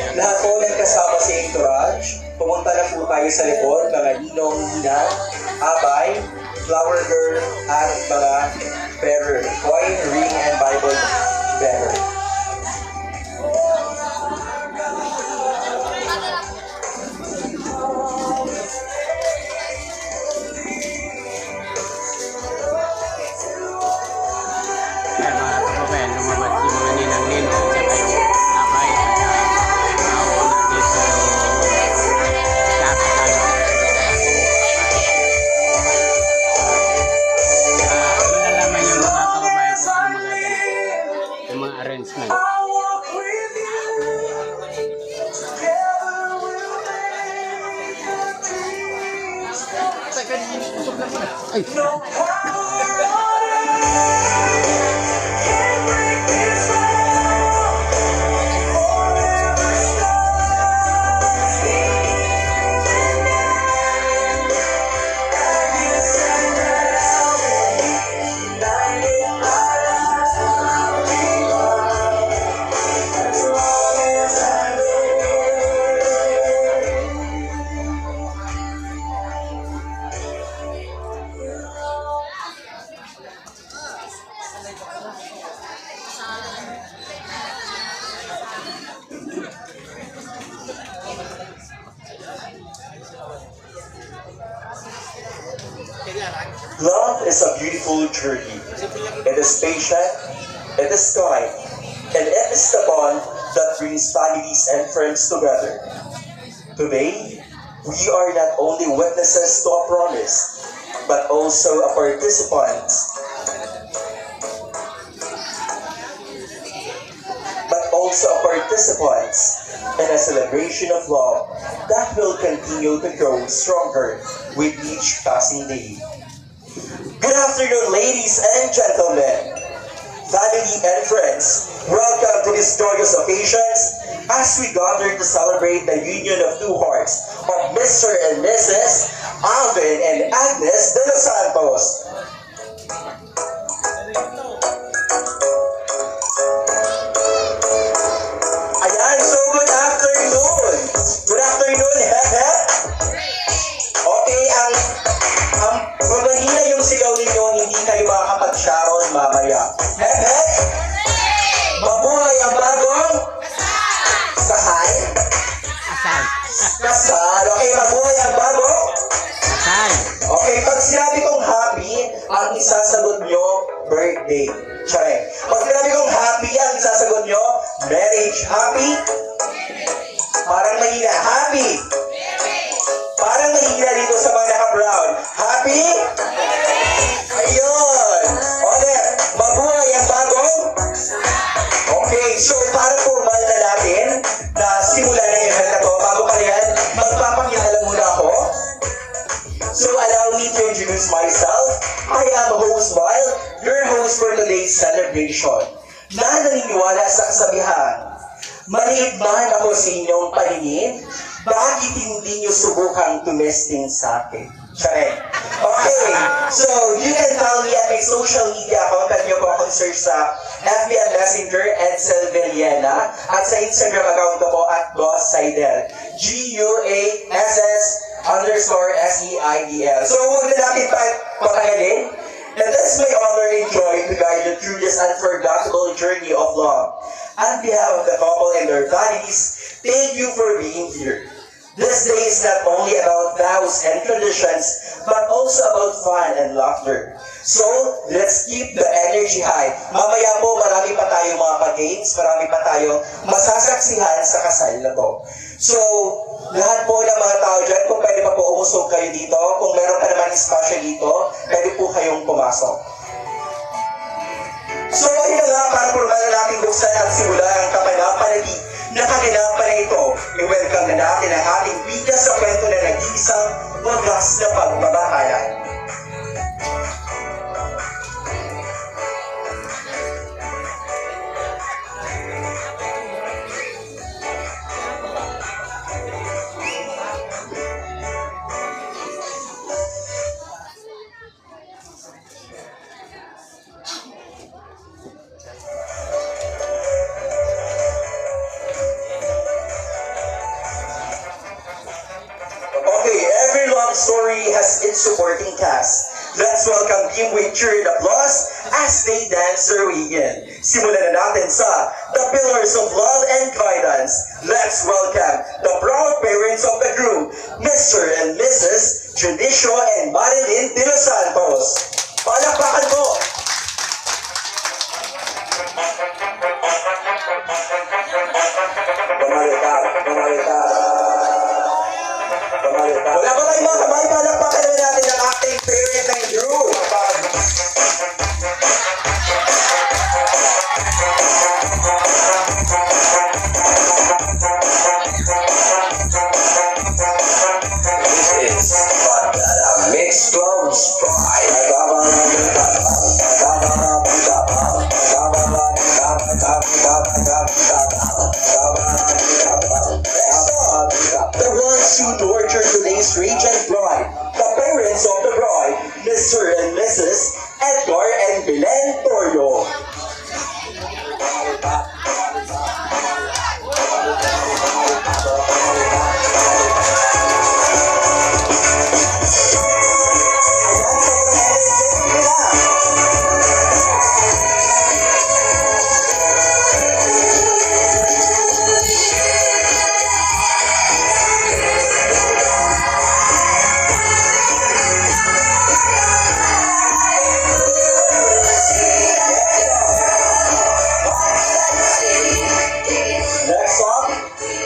Lahat po ng kasama sa entourage, pumunta na po tayo sa likod, mga ninong, ninang, abay, flower girl, at mga bearer, coin, ring, and Bible bearer. Kaya mga kababayan, lumabas yung mga ninang-ninong at saka yung abay at nauna dito sa kasal. Malalaman yung mga kababayan kung ano magaganap, yung mga arrangement. Ay! Love is a beautiful journey. It is patient, it is kind, and it is the bond that brings families and friends together. Today, we are not only witnesses to a promise, but also a participants. In a celebration of love that will continue to grow stronger with each passing day. Good afternoon, ladies and gentlemen, family and friends. Welcome to this joyous occasion as we gather to celebrate the union of two hearts of Mr. and Mrs. Alvin and Agnes de los Santos. Ayan, so good afternoon. Good afternoon, hep. Okay, ang mahina yung sigaw ninyo, hindi kayo makakapag-sharon mamaya. Hep. Mabuhay ang bagong kasal. Kasal. Okay, mabuhay ang bagong Kasal. Okay, pag sinabi kong happy, ang isasagot nyo, birthday. Tsare. Pag sinabi kong happy, ang isasagot nyo, marriage. Happy? Parang mahina. Happy? Parang mahina dito sa mga naka-brown. Happy? Ayun. Okay, mabuhay ang bagong? Okay, so para formal na natin na simula na yung event na to, bago pa yan, magpapakilala muna ako. So allow me to introduce myself. I am host Wild, your host for today's celebration. Na naniniwala sa kasabihan, maliit man ako sa inyong paningin, bakit hindi nyo subukang tumesting sa akin? Correct. Okay, so you can follow me at my social media account at nyo po akong search sa FB Messenger Edsel Villena at sa Instagram account ko po at Boss Seidel. GUASS_SEIDL. So huwag na natin patagalin. And it's my honor and joy to guide you through this unforgettable journey of love. On behalf of the couple and their families, thank you for being here. This day is not only about vows and traditions, but also about fun and laughter. So, let's keep the energy high. Mamaya po, marami pa tayong mga pa-games, marami pa tayong masasaksihan sa kasal na to. So, lahat po ng mga tao dyan, kung pwede pa po umusog kayo dito, kung meron pa naman espasyo dito, pwede po kayong pumasok. So, ayun nga, para formal na natin buksan at simula ang kapanapanagi na kaganapan na ito. I-welcome na natin ang ating bida sa kwento na nag-iisang wagas na pagbabahalan. story has its supporting cast. Let's welcome them with cheered applause as they dance their way in. Simulan na natin sa The Pillars of Love and Guidance. Let's welcome the proud parents of the groom, Mr. and Mrs. Judisio and Marilyn De Los Santos. Palakpakan po! Wala ba tayong mga kamay? Palakpakan naman natin ang acting parent ng groom. This is a mixed from Sprite. The ones who nurture today's radiant bride, the parents of the bride, Mr. and Mrs. Edgar and Belen Torrio. Next up,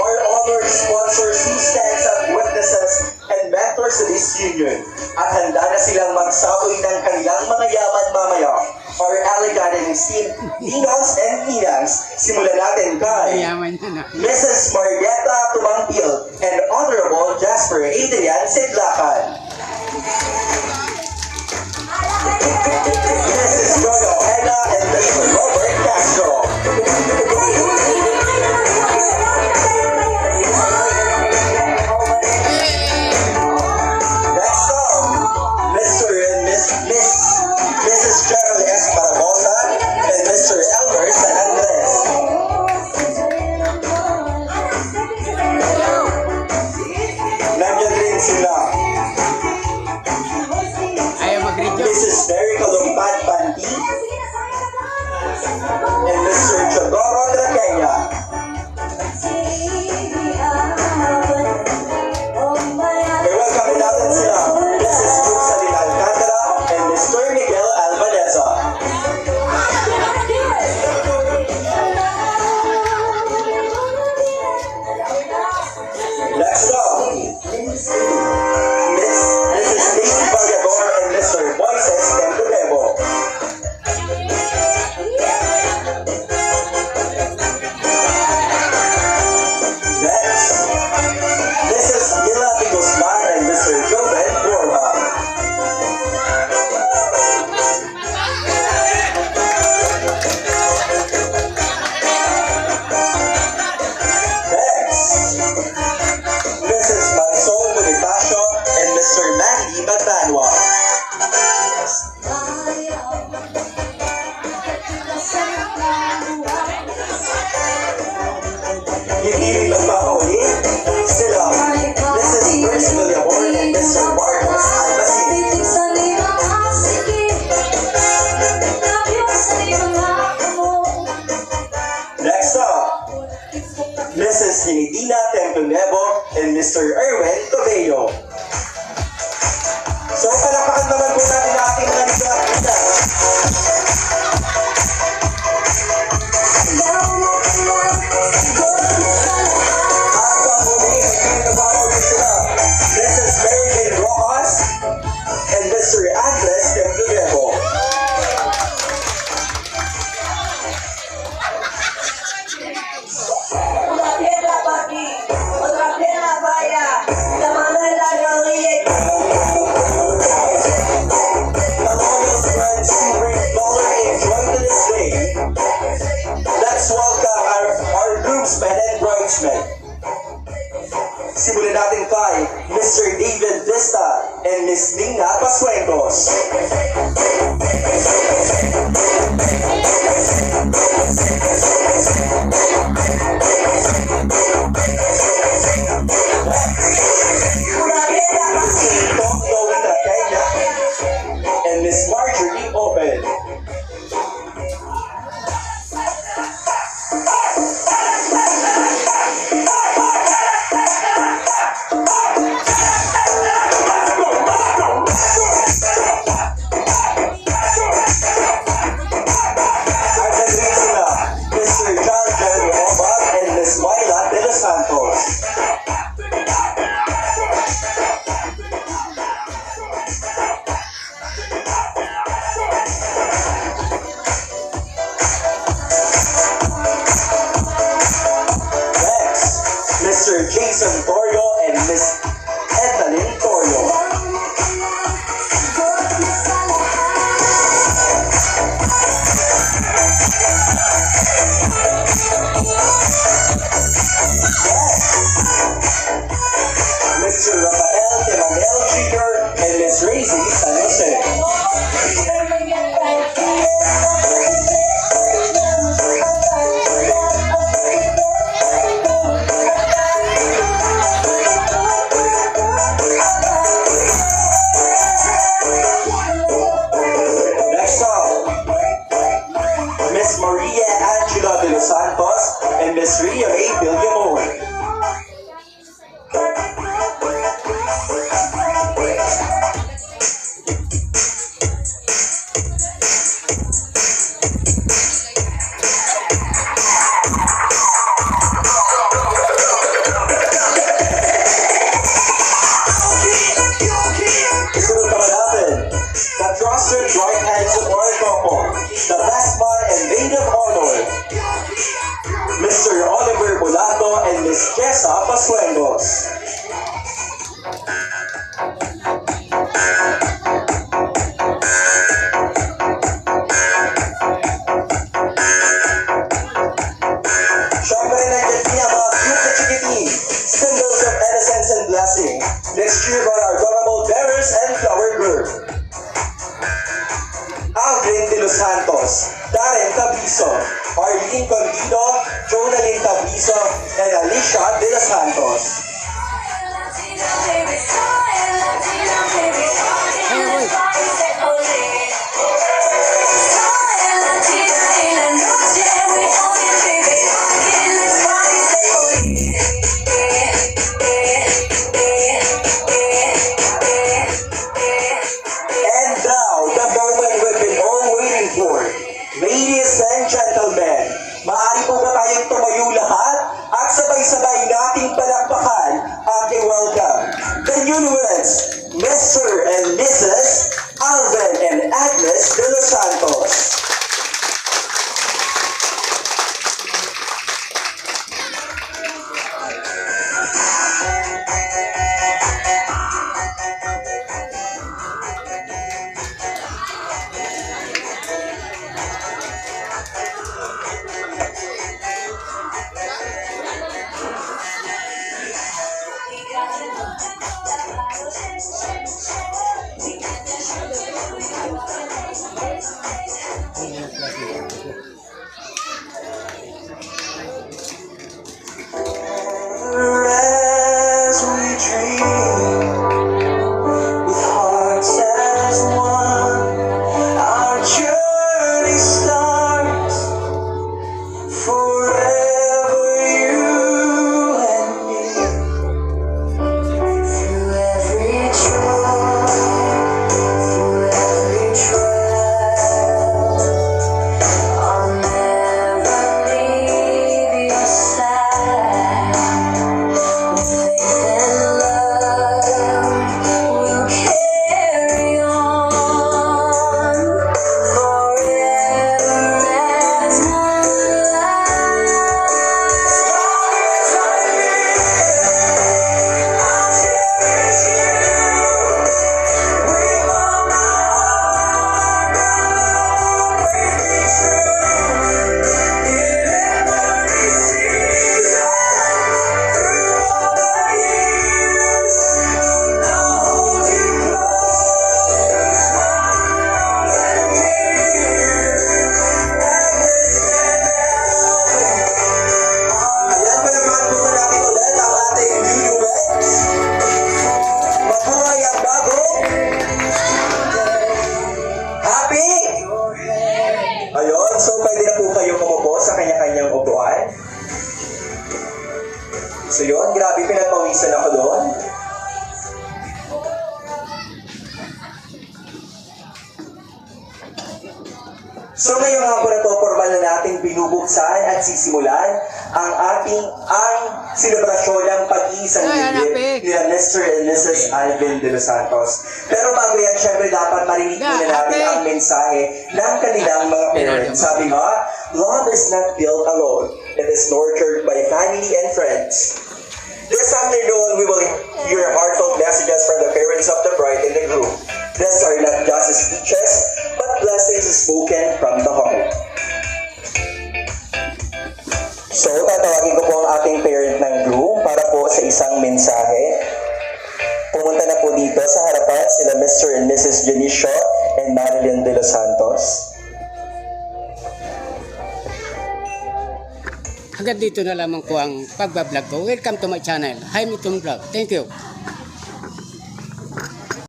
our honored sponsors who stands as witnesses and mentors to this union. At handa na silang magsaboy ng kanilang mga yaman mamaya. Our elegant and esteemed ninons and ninangs. Simulan natin kay Yaman na na. Mrs. Marietta Tumangpil and Honorable Jasper Adrian Sidlacan. Mrs. Joy Ojeda and Mr. Robert Castro. Next up, Mr. and Mrs. Gerald S. Paragosa and Mr. Elmer San Andres. Nandiyan rin sila. Ayaw mag-radio. Mrs. Mary Calumpad Panti and Mr. Chodoro Traqueña. I-welcome natin sila, Mrs. Rosalina Alcantara and Mr. Miguel Albanesa. Next up, Mrs. Stacy Bagador and Mr. Moises Tempulebo. Next, Mrs. Mila de Guzman and Mr. Joven Borja. Next, Mrs. Mansol Bonifacio and Mr. Mandy Magbanwa. Hindi rin nagpapahuli sila, Mrs. Bruce Villamor and Mr. Marcos Albasin. Next up, Mrs. Hinidina Tempulebo and Mr. Erwin Tobello. So, palakpakan naman po natin ang ating nagkakita. At ang huli, pinapahuli sila, Mrs. Mary Jane Rojas and Mr. Andres Tempulebo. Una piedra para ti, otra piedra para allá. La mano en la rodilla. Anonymous friends who bring dollar and joy to this day. Let's welcome our groomsmen and bridesmen. Simulan natin kay Mr. David Vista and Miss Nina Pasuencos. Una piedra para ti. Tonto Mr. Jason Torio and Miss Evelyn Torio. Mr. Rafael Timonel Jr. and Miss Razy San Jose. Next up, Miss Maria Angela de los Santos and Miss Ria A. Villamor. Sunod naman natin, the trusted right-hand support couple, the best man and maid of honor, Mr. Oliver Bulato and Miss Jessa Pasuengos. Siyempre nandiyan din ang mga cute na chikiting, symbols of innocence and blessing. Let's cheer for our adorable bearers and flower girl. Alvin de los Santos, Darren Tabiso, Arlene Condido, Jonalyn Tabiso, and Alicia de los Santos. And now, the moment we've been all waiting for. Ladies and gentlemen, maaari po ba tayong tumayo lahat at sabay-sabay nating palakpakan at i-welcome the newlyweds, Mr. and Mrs. Alvin and Agnes de los Santos. As we dream, with hearts as one, our journey starts. Forever you and me, through every joy, through every trial, I'll never leave your side. Faith and love will carry on forever as one life. As long as I live, I'll cherish you. With all my heart, I'll always be true. In every season, through all the years, I'll hold you close, smile and near. Ayan, panaman po natin ulit ang ating newlyweds. Mabuhay ang bago. Happy? Ayun, so pwede na po kayo umupo sa kanya-kanyang upuan. So yun, grabe pinagpawisan ako doon. So ngayong hapon na to, formal na nating binubuksan at sisimulan ang selebrasyon ng pag-iisang lingid ni Mr. and Mrs. Alvin de los Santos. Pero bago yan, syempre dapat marinig muna natin ang mensahe ng kanilang mga parents. Sabi nga, love is not built alone. It is nurtured by family and friends. afternoon, we will hear heartfelt messages from the parents of the bride and the groom. These are not just speeches, but blessings spoken from the heart. So, tatawagin ko po ang ating parent ng groom para po sa isang mensahe. Pumunta na po dito sa harapan sila Mr. and Mrs. Janicio and Marilyn de los Santos. Hanggang dito na lamang po ang pagbablog ko. Welcome to my channel, Jaime Tum Vlog. Thank you.